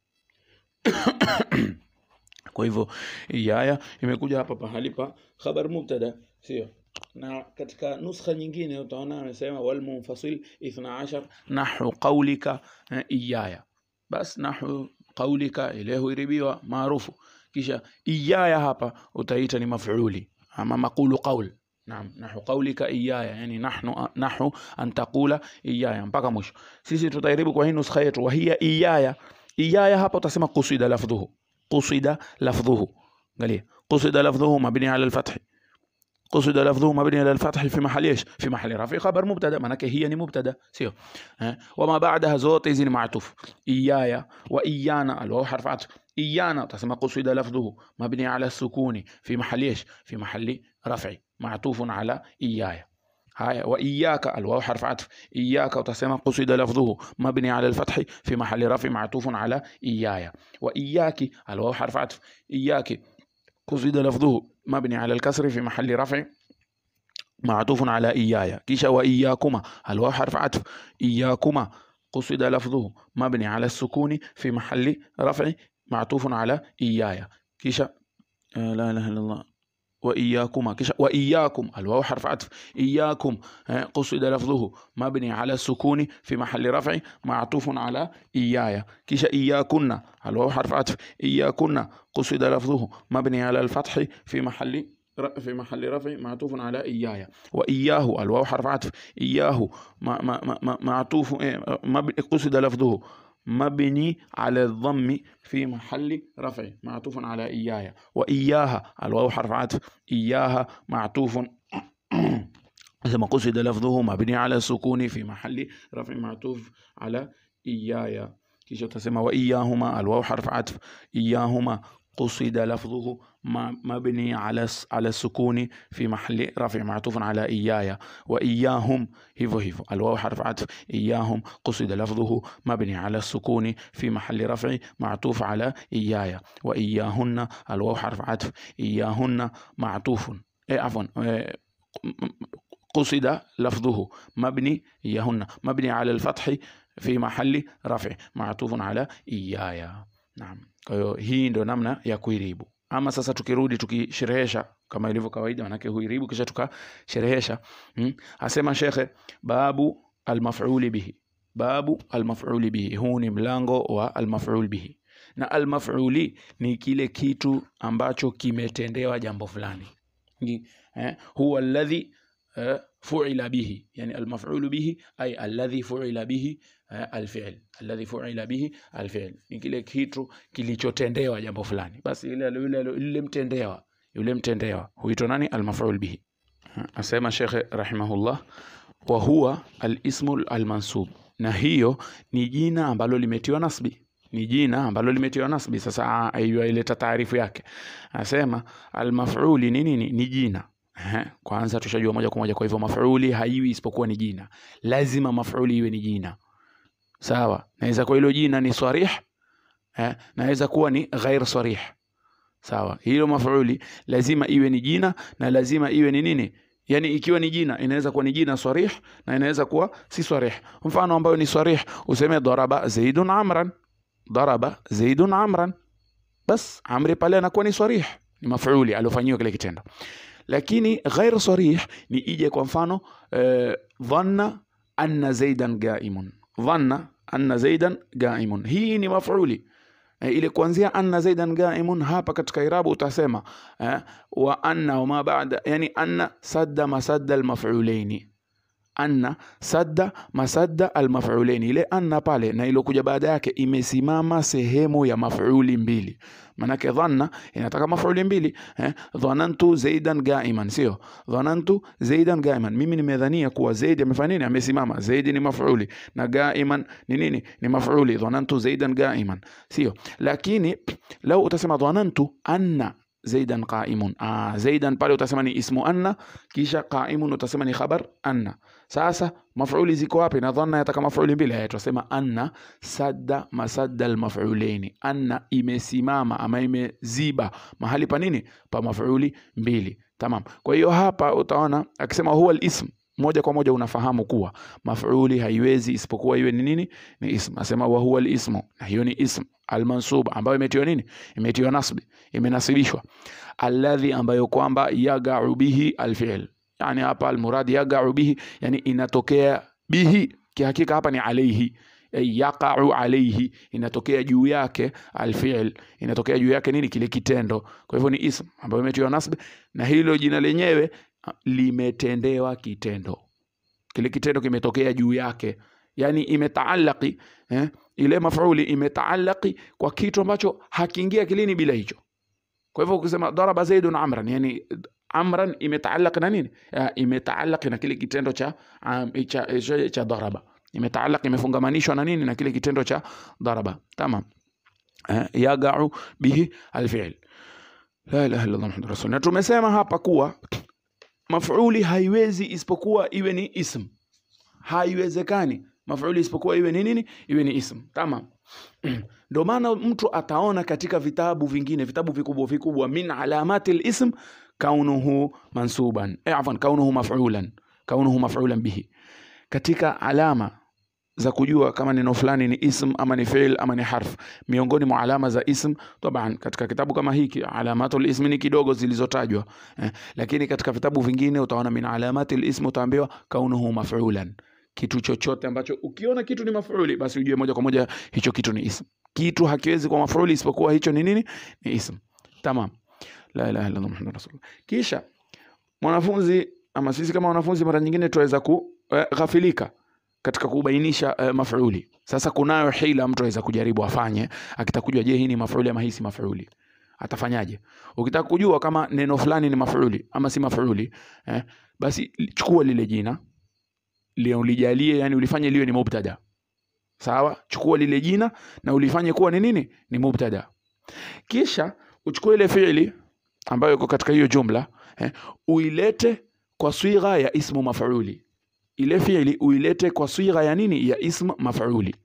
Kwa hivyo إيايا imekuja hapa pahali pa khabar mubtada, sio? Na katika nuskha nyingine utaona amesema wal munfasil 12 nahwu qawlika iyaya. Bas nahwu qawlika ile huiribiwa maarufu. Kisha iyaya hapa utaita ni maf'uli ama maqulu qawl, Naam, nahu qaulika iyaya, yani nahu an taqula iyaya mpaka mwisho. Sisi tutairibu kwa hii nuskha yetu, wa hiya iyaya. Iyaya hapa utasema qusida lafdhuhu. Qusida lafdhuhu. Angalia. Qusida lafdhuhu mabni ala al-fath. قصد لفظه مبني على الفتح في محل ايش؟ في محل رفع خبر مبتدا، معناك هي مبتدا سيو. وما بعدها زوت زين معطوف. ايايا وايانا الواو حرف عطف. ايانا تسمى قصد لفظه مبني على السكون في محل ايش؟ في محل رفع معطوف على ايايا. هاي واياك الواو حرف عطف. اياك وتسمى قصد لفظه مبني على الفتح في محل رفع معطوف على ايايا. واياك الواو حرف عطف. اياك قصد لفظه مبني على الكسر في محل رفع معطوف على إيايا. كيشا وإياكما الواو حرف عطف. إياكما قصد لفظه مبني على السكون في محل رفع معطوف على إيايا. كيشا لا إله إلا الله. وإياكما كيشا وإياكم الواو حرف عطف. إياكم قصد لفظه مبني على السكون في محل رفع معطوف على إيايا. كيشا إياكن الواو حرف عطف. إياكن قصد لفظه مبني على الفتح في محل رفع معطوف على إيايا. وإياه الواو حرف عطف. إياه معطوف قصد لفظه مبني على الضم في محل رفع معطوف على إيايا. وإياها الواو حرف عطف. إياها معطوف ثم قصد لفظه مبني على السكون في محل رفع معطوف على إيايا. كيف تسمى وإياهما الواو حرف عطف. إياهما قصد لفظه مبني على السكون في محل رفع معطوف على إيايا. وإياهم هيفو الواو حرف عطف. إياهم قصد لفظه مبني على السكون في محل رفع معطوف على إيايا. وإياهن الواو حرف عطف. إياهن معطوف قصد لفظه مبني إياهن مبني على الفتح في محل رفع معطوف على إيايا. Naam. Kwa hiyo hii ndio namna ya kuiribu. Ama sasa tukirudi tukisherehesha kama ilivyo kawaida, manake huiribu kisha tukasherehesha. Asema shekhe babu al-maf'ul bihi. Babu al-maf'ul bihi. Huu ni mlango wa al-maf'ul bihi. Na al-maf'uli ni kile kitu ambacho kimetendewa jambo fulani. Huwa alladhi fu'ila bihi, yani al-maf'ul bihi ay alladhi fu'ila bihi al-fi'l. Alladhi fu'ila bihi al-fi'l ni kile kitu kilichotendewa jambo fulani, basi yule mtendewa huitwa nani? Al-maf'ul bihi. Asema Sheikh rahimahullah, wa huwa al-ismu al-mansub, na hiyo ni jina ambalo limetiwa nasbi. Ni jina ambalo limetiwa nasbi. Sasa ileta taarifu yake. Asema al-maf'uli ni nini? Ni jina. Kwanza tushajua moja kwa moja, kwa hivyo maf'uli haiwi isipokuwa ni jina. Lazima maf'uli iwe ni jina. Sawa? Naweza kwa hilo jina ni sarih, naweza kuwa ni ghair sarih. Sawa? Hilo maf'uli lazima iwe ni jina na lazima iwe ni nini? Yani ikiwa ni jina inaweza kuwa ni jina sarih na inaweza kuwa si sarih. Mfano ambao ni sarih useme daraba zaidun amran. Daraba zaidun amran. Bas amri pale anakuwa ni sarih, ni maf'uli alofanywa kile kitendo. Lakini ghair sarih ni ije kwa mfano dhanna anna zaidan qaimun. Dhanna anna zaidan qaimun, hii ni maf'uli. Ile kuanzia anna zaidan qaimun hapa katika irabu utasema wa anna ma ba'da, yani anna sadda masadda al-maf'ulaini. Anna sadda masadda al-maf'ulaini. Ile anna pale na ile kuja baada yake imesimama sehemu ya maf'uli mbili. Manake dhanna inataka maf'uli mbili. Dhanantu zaidan qaiman, sio dhanantu zaidan qaiman. Mimi nimedhania kuwa zaid amefanya nini? Amesimama. Zaid ni maf'uli na qaiman ni nini? Ni maf'uli. Dhanantu zaidan qaiman, sio. Lakini lau utasema dhanantu anna zaidan qaimun, zaidan pale utasema ni ismu anna, kisha qaimun utasema ni khabar anna. Sasa maf'uli ziko wapi? Na dhanna yataka maf'uli mbili. Tutasema anna sadda masadda al-maf'ulaini. Anna imesimama ama imeziba mahali pa nini? Pa maf'uli mbili. Tamam. Kwa hiyo hapa utaona akisema huwa al-ism, moja kwa moja unafahamu kuwa maf'uli haiwezi isipokuwa iwe ni nini? Ni ism. Asema wa huwa al-ismu, na hiyo ni ism al-mansub ambayo imetiwa nini? Imetiwa nasbi, imenasibishwa. Alladhi, ambayo kwamba yaga'u bihi al-fi'l. Yani hapa al-murad yaga'u bihi, yani inatokea bihi, kihakika hapa ni alayhi. Yaqa'u alayhi, inatokea juu yake al-fi'l, inatokea juu yake nini? Kile kitendo. Kwa hivyo ni ism ambayo imetiwa nasb, na hilo jina lenyewe limetendewa kitendo, kile kitendo kimetokea juu yake, yani imetaalaki ile maf'uli imetaalaki kwa kitu ambacho hakiingia kilini bila hicho. Kwa hivyo ukisema daraba Zaidun Amran, yani Amran imetaalaki na nini? Imetaalaki na kile kitendo cha daraba, imetaalaki imefungamanishwa na nini? Na kile kitendo cha daraba. Tamam. Yaga'u bihi alfi'l. La ilaha illa Allah Muhammadur Rasul. Na tumesema hapa kuwa maf'uli haiwezi isipokuwa iwe ni ism. Haiwezekani maf'uli isipokuwa iwe ni nini? Iwe ni ism. Tamam. Ndio maana mtu ataona katika vitabu vingine, vitabu vikubwa min alamati al-ism kaunuhu mansuban, kaunuhu maf'ulan bihi. Katika alama za kujua kama neno fulani ni ism ama ni fi'l ama ni harf, miongoni mwa alama za ism, taban katika kitabu kama hiki alamatul ism ni kidogo zilizotajwa, lakini katika vitabu vingine utaona min alamatil ism utaambiwa kaunuhu maf'ulan. Kitu chochote ambacho ukiona kitu ni maf'uli, basi ujue moja kwa moja hicho kitu ni ism. Kitu hakiwezi kuwa maf'uli isipokuwa hicho ni nini? Ni ism. Tamam. La ilaha illa Allah Muhammadur Rasulullah. Kisha mwanafunzi ama sisi kama wanafunzi mara nyingine tuweza kughafilika katika kubainisha maf'uli. Sasa kunayo hila mtu aweza kujaribu afanye, akitaka kujua je, hii ni maf'uli ama hii si maf'uli. Atafanyaje? Ukitaka kujua kama neno fulani ni maf'uli ama si maf'uli, basi chukua lile jina leo ulijalie, yani ulifanye liwe ni mubtada. Sawa? Chukua lile jina na ulifanye kuwa ni nini? Ni mubtada. Kisha uchukue ile fi'li ambayo iko katika hiyo jumla, uilete kwa sigha ya ismu maf'uli. Ile fi'li uilete kwa sigha ya nini? Ya ismu maf'uli.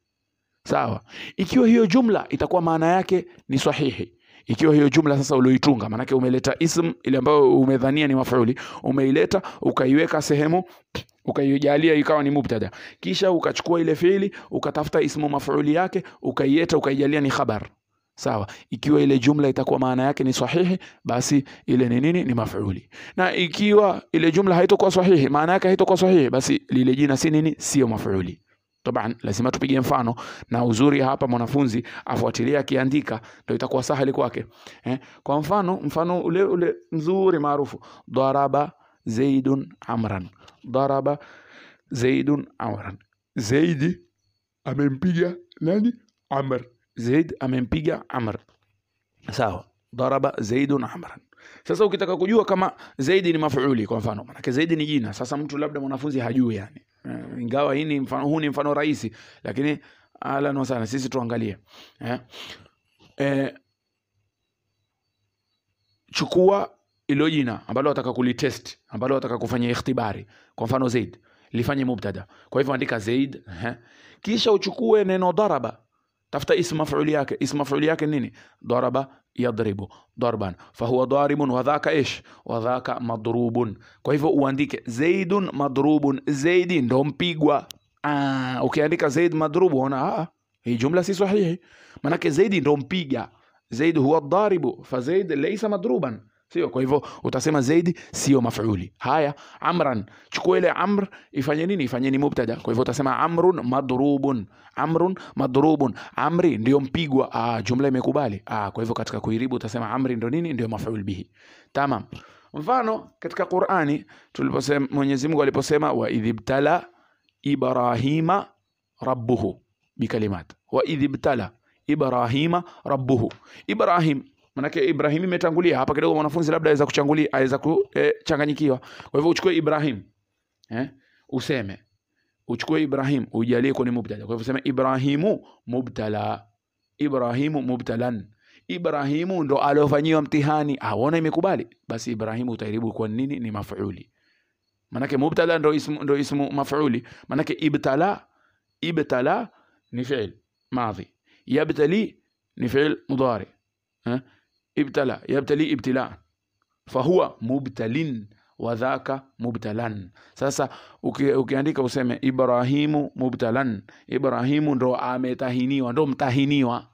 Sawa? Ikiwa hiyo jumla itakuwa maana yake ni sahihi. Ikiwa hiyo jumla sasa ulioitunga, maana yake umeleta ism ile ambayo umedhania ni maf'uli, umeileta ukaiweka sehemu, ukaijalia ikawa ni mubtada. Kisha ukachukua ile fi'li ukatafuta ismu maf'uli yake ukaieta ukaijalia ni khabar. Sawa? Ikiwa ile jumla itakuwa maana yake ni sahihi, basi ile ni nini? Ni maf'uli. Na ikiwa ile jumla haitakuwa sahihi, maana yake haitakuwa sahihi, basi lile jina si nini? Sio maf'uli. Taban lazima tupige mfano, na uzuri hapa mwanafunzi afuatilia akiandika ndio itakuwa sahali kwake. Kwa mfano ule mzuri maarufu, daraba Zaidun Amran. Daraba Zaidun Amran. Zaidi amempiga nani? Amr. Zaid amempiga Amr. Sawa? Daraba Zaidun Amran. Sasa ukitaka kujua kama Zaidi ni maf'uli kwa mfano, maana Zaidi ni jina. Sasa mtu labda mwanafunzi hajui yani. Ingawa hii ni mfano, huu ni mfano rahisi, lakini ala no sana sisi tuangalie. Chukua ilo jina ambalo wataka kulitest, ambalo wataka kufanya ikhtibari. Kwa mfano Zaid, lifanye mubtada. Kwa hivyo andika Zaid, kisha uchukue neno daraba. Tafuta ismu maf'uli yake. Ismu maf'uli yake nini? Daraba yadribu darban, fahuwa daribun wa dhaka ish, wa dhaka madrubun. Kwa hivyo uandike Zaidun madrubun, Zaidi ndo mpigwa. Ukiandika Zaid madrubu unaona hii jumla si sahihi, maana Zaidi ndo mpiga. Zaid huwa daribu, fa Zaid laysa madruban. Sio? Kwa hivyo utasema Zaidi sio maf'uli. Haya, Amran, chukua ile Amr ifanye nini? Ifanye ni mubtada. Kwa hivyo utasema Amrun madrubun. Amrun madrubun. Amri ndio mpigwa. Jumla imekubali. Kwa hivyo katika kuiribu utasema Amri ndio nini? Ndio maf'ul bihi. Tamam. Mfano katika Qur'ani tuliposema, Mwenyezi Mungu aliposema wa idhibtala Ibrahima rabbuhu bikalimat. Wa idhibtala Ibrahima rabbuhu. Ibrahim, manake Ibrahim imetangulia hapa kidogo, mwanafunzi labda aweza kuchangulia, aweza kuchanganyikiwa. Kwa hivyo uchukue Ibrahim, useme uchukue Ibrahim ujalie kwa ni mubtada. Kwa hivyo useme Ibrahimu mubtala, Ibrahimu mubtalan. Ibrahimu ndo alofanywa mtihani. Waona imekubali, basi Ibrahimu utairibu kwa nini? Ni maf'uli. Manake mubtala ndo ismu maf'uli. Manake ibtala ni fi'l madhi, yabtali ni fi'l mudari. ابتلى يبتلي ابتلاء فهو مبتلين وذاك مبتلان. Sasa ukiandika useme Ibrahimu mubtalan, Ibrahimu ndo ametahiniwa, ndo mtahiniwa,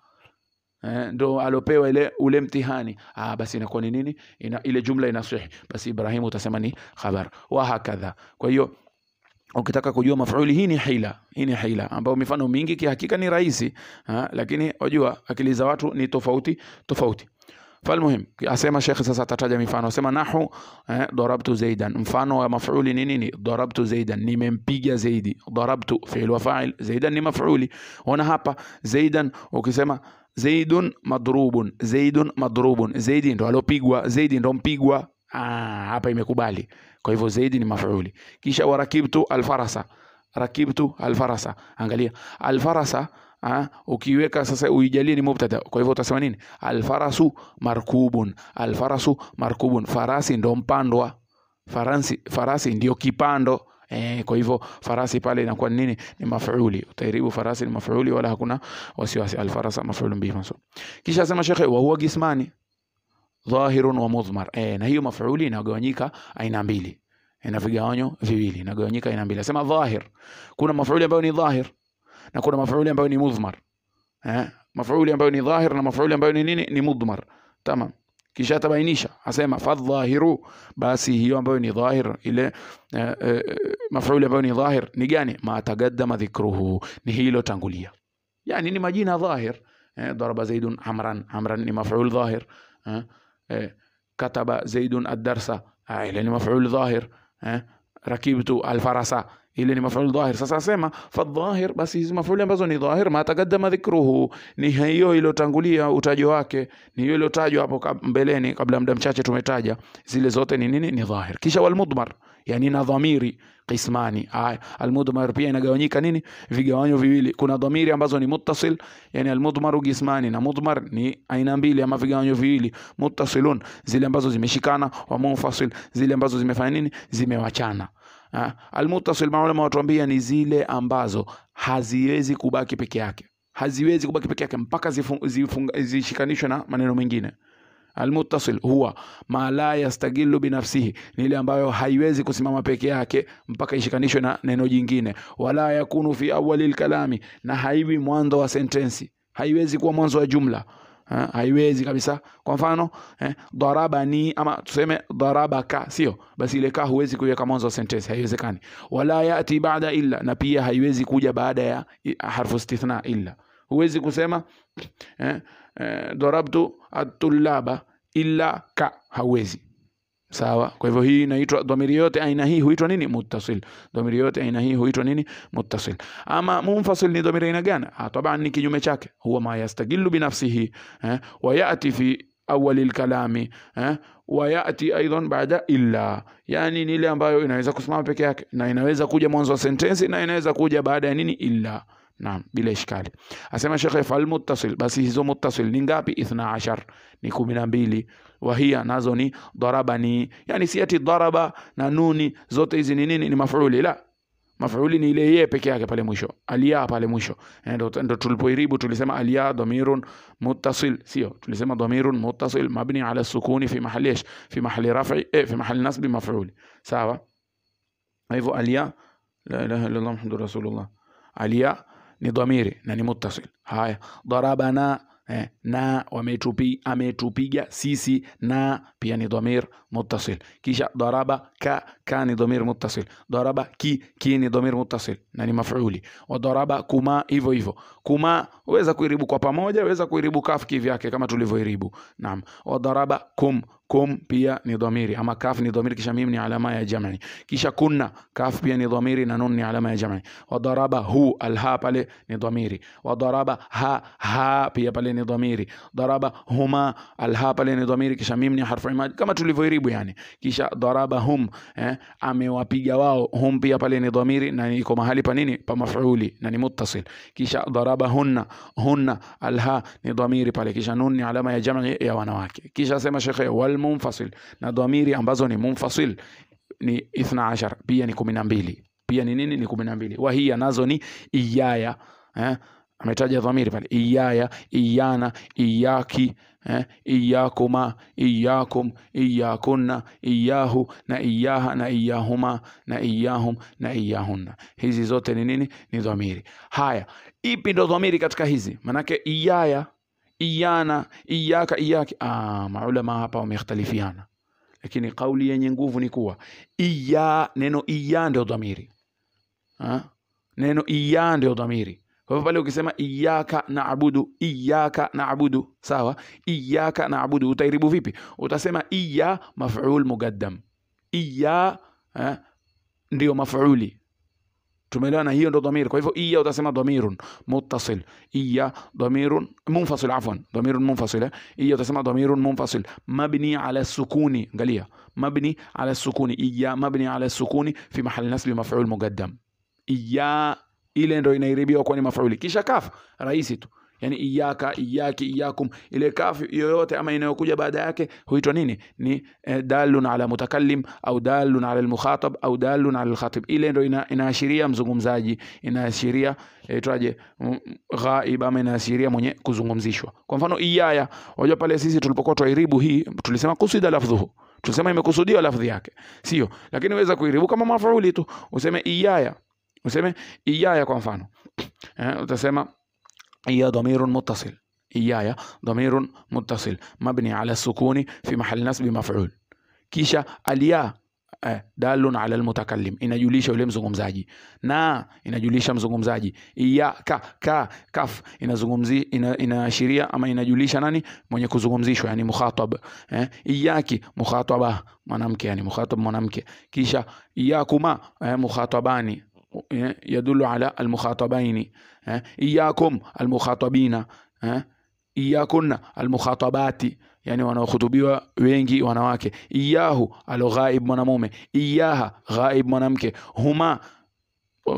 ndo alopewa ule mtihani. Basi inakuwa ni nini? Ile jumla inasih, basi Ibrahimu utasema ni khabar wa hakadha. Kwa hiyo ukitaka kujua maf'uli, hii ni hila ambayo mifano mingi kihakika ni rahisi, lakini wajua akili za watu ni tofauti. Falmuhim, asema Sheikh sasa atataja mifano. Asema nahu darabtu Zaidan, mfano wa maf'uli ni nini? Darabtu Zaidan, nimempiga Zaidi. Darabtu fi'l wa fa'il, Zaidan ni maf'uli. Ona hapa Zaidan, ukisema Zaidun madrubun, Zaidun madrubun, Zaidi ndo alopigwa, Zaidi ndo mpigwa. Hapa imekubali. Kwa hivyo Zaidi ni maf'uli. Kisha warakibtu alfarasa, rakibtu alfarasa, angalia alfarasa ukiweka sasa uijalie ni mubtada. Kwa hivyo utasema nini? Alfarasu markubun, alfarasu markubun, farasi ndo mpandwa, farasi ndio kipando. Kwa hivyo farasi pale inakuwa nini? Ni maf'uli. Utairibu farasi ni maf'uli wala hakuna wasiwasi. Alfarasa maf'ulun bihi mansub. Kisha sema shekhe wa huwa qismani dhahirun wa mudhmar. Na hiyo maf'uli inagawanyika aina mbili, ina vigawanyo viwili, inagawanyika aina mbili. Sema dhahir, kuna maf'uli ambayo ni dhahir na kuna maf'uli ambayo ni mudhmar. Maf'uli ambayo ni dhahir na maf'uli ambayo ni nini? Ni mudhmar. Tamam. Kisha tabainisha, asema fadhahiru, basi hiyo ambayo ni dhahir, ile maf'uli ambayo ni dhahir ni gani? Ma taqaddama dhikruhu, ni hilo tangulia, yani ni majina dhahir. Daraba Zaidun Amran, Amran ni maf'ul dhahir. Kataba Zaidun ad-darsa, ile ni maf'ul dhahir. Rakibtu al-farasa, ile ni maf'ul dhahir. Sasa asema fadhahir, basi hizo maf'uli ambazo ni dhahir, ma taqaddama dhikruhu, ni hiyo ilotangulia utajo wake, ni hiyo ilotajwa hapo mbeleni kabla muda mchache tumetaja, zile zote ni nini? Ni dhahir. Kisha wal mudmar, yani na dhamiri qismani. Al mudmar pia inagawanyika nini? Vigawanyo viwili. Kuna dhamiri ambazo ni muttasil, yani al mudmar qismani, na mudmar ni aina mbili ama vigawanyo viwili. Muttasilun, zile ambazo zimeshikana, wa munfasil, zile ambazo zimefanya nini? Zimewachana. Almuttasil maulama watuambia ni zile ambazo haziwezi kubaki peke yake, haziwezi kubaki peke yake mpaka zishikanishwe na maneno mengine. Almuttasil huwa ma la yastagilu binafsihi, ni ile ambayo haiwezi kusimama peke yake mpaka ishikanishwe na neno jingine. Wala yakunu fi awwalil kalami, na haiwi mwanzo wa sentensi, haiwezi kuwa mwanzo wa jumla, haiwezi kabisa. Kwa mfano darabani ama tuseme darabaka, sio basi ile ka huwezi kuweka mwanzo wa sentence, haiwezekani. Wala yati baada illa, na pia haiwezi kuja baada ya harfu istithna illa. Huwezi kusema darabtu at-tullaba illa ka, hauwezi. Sawa? Kwa hivyo hii inaitwa dhamiri yote aina hii huitwa nini? Muttasil. Dhamiri yote aina hii huitwa nini? Muttasil. Ama munfasil ni dhamiri aina gani? Taban ni kinyume chake, huwa ma yastagilu binafsihi wa yati fi awwalil kalami wa yati aidan baada illa, yani ni ile ambayo inaweza kusimama peke yake na inaweza kuja mwanzo wa sentensi na inaweza kuja baada ya nini? Illa. Naam, bila ishkali. Asema Sheikh fal muttasil, basi hizo muttasil ni ngapi? 12, ni 12. Wahia nazo ni darabani, yani si ati daraba na nuni zote hizi ni nini? Ni maf'uli. La, maf'uli ni ile yeye peke yake pale mwisho, aliya pale mwisho. Ndio tulipoiribu tulisema aliya dhamirun muttasil, sio tulisema dhamirun muttasil mabni ala sukuni fi mahali ايش, fi mahali raf'i fi mahali nasbi maf'uli. Sawa? Hivyo aliya, la ilaha illa Allah muhammadur rasulullah, aliya ni dhamiri na ni muttasil. Haya, darabana na ametupiga sisi, na pia ni dhamir muttasil. Kisha daraba ka ni dhamir muttasil. Daraba ki ni dhamir muttasil na ni maf'uli. Wa daraba kuma, hivyo hivyo. Kuma waweza kuiribu kwa pamoja, waweza kuiribu kaf kivyake kama tulivyoiribu. Naam. Wa daraba kum pia ni dhamiri, ama kaf ni dhamiri kisha mim ni alama ya jam'i. Kisha kunna, kaf pia ni dhamiri na nun ni alama ya jam'i. Wa daraba hu, alha pale ni dhamiri. Wa daraba ha pia pale ni dhamiri. Daraba huma, alha pale ni dhamiri kisha mim ni harfu imad kama tulivyoiribu yani. Kisha daraba hum, amewapiga wao, hum pia pale ni dhamiri na iko mahali pa nini? Pa maf'uli na ni muttasil. Kisha daraba hunna, alha ni dhamiri pale kisha nun ni alama ya jam'i ya wanawake. Kisha sema Sheikh wal munfasil, na dhamiri ambazo ni munfasil ni 12, pia ni 12, pia ni nini? Ni 12. Wahia nazo ni iyaya, ametaja dhamiri pale, iyaya, iyana, iyaki, iyakuma, iyakum, iyakunna, iyahu na iyaha na iyahuma na iyahum na iyahunna. Hizi zote ni nini? Ni dhamiri. Haya, ipi ndo dhamiri katika hizi? Manake iyaya, iyana, iyaka, iyaki, maulama hapa wamekhtalifiana, lakini kauli yenye nguvu ni kuwa neno iya ndio dhamiri. Neno iya ndio dhamiri. Kwa hivyo pale ukisema iyyaka na'budu, sawa, iyyaka na'budu utairibu vipi? Utasema iya maf'ul muqaddam, iya ndio maf'uli. Tumeelewana? Hiyo ndo dhamir. Kwa hivyo iya utasema dhamirun muttasil, iya dhamirun munfasil, afwan, dhamirun munfasil. Iya utasema dhamirun munfasil mabni ala sukuni. Angalia, mabni ala sukuni, iya mabni ala sukuni fi mahal nasb maf'ul muqaddam. Iya ile ndo inairibiwa kwa ni maf'uli, kisha kaf rahisi tu, yani iyaka, iyaki, iyakum. Ile kaf yoyote ama inayokuja baada yake huitwa nini? Ni dalun ala mutakallim au dalun ala almukhatab au dalun ala alkhatib. Ile ndo inaashiria mzungumzaji, inaashiria itwaje, ghaib, ama inaashiria mwenye kuzungumzishwa. Kwa mfano iyaya, wajua pale sisi tulipokuwa tuiribu hii tulisema kusida lafdhuhu, tulisema imekusudiwa lafdhi yake, sio? Lakini waweza kuiribu kama maf'uli tu, useme iyaya, useme iyaya kwa mfano, utasema iya dhamirun muttasil, iyaya dhamirun muttasil mabni ala sukuni fi mahal nasbi maf'ul. Kisha aliya dalun ala almutakallim, inajulisha yule mzungumzaji, na inajulisha mzungumzaji. Iyaka kaf inaashiria ama inajulisha nani? Mwenye kuzungumzishwa, yani mukhatab. Iyaki mukhataba, mwanamke, yani mukhatab mwanamke. Kisha iyakuma mukhatabani, يدل على المخاطبين. إياكم المخاطبين، إياكن المخاطبات، yani wanaohutubiwa wengi wanawake. Iyahu aloghaib mwanamume, iyaha ghaib mwanamke, huma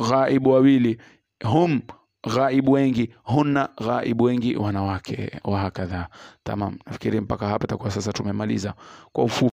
ghaib wawili, hum ghaib wengi, hunna ghaib wengi wanawake, wa hakadha. Tamam, nafikiri mpaka hapa takuwa sasa tumemaliza kwa ufupi.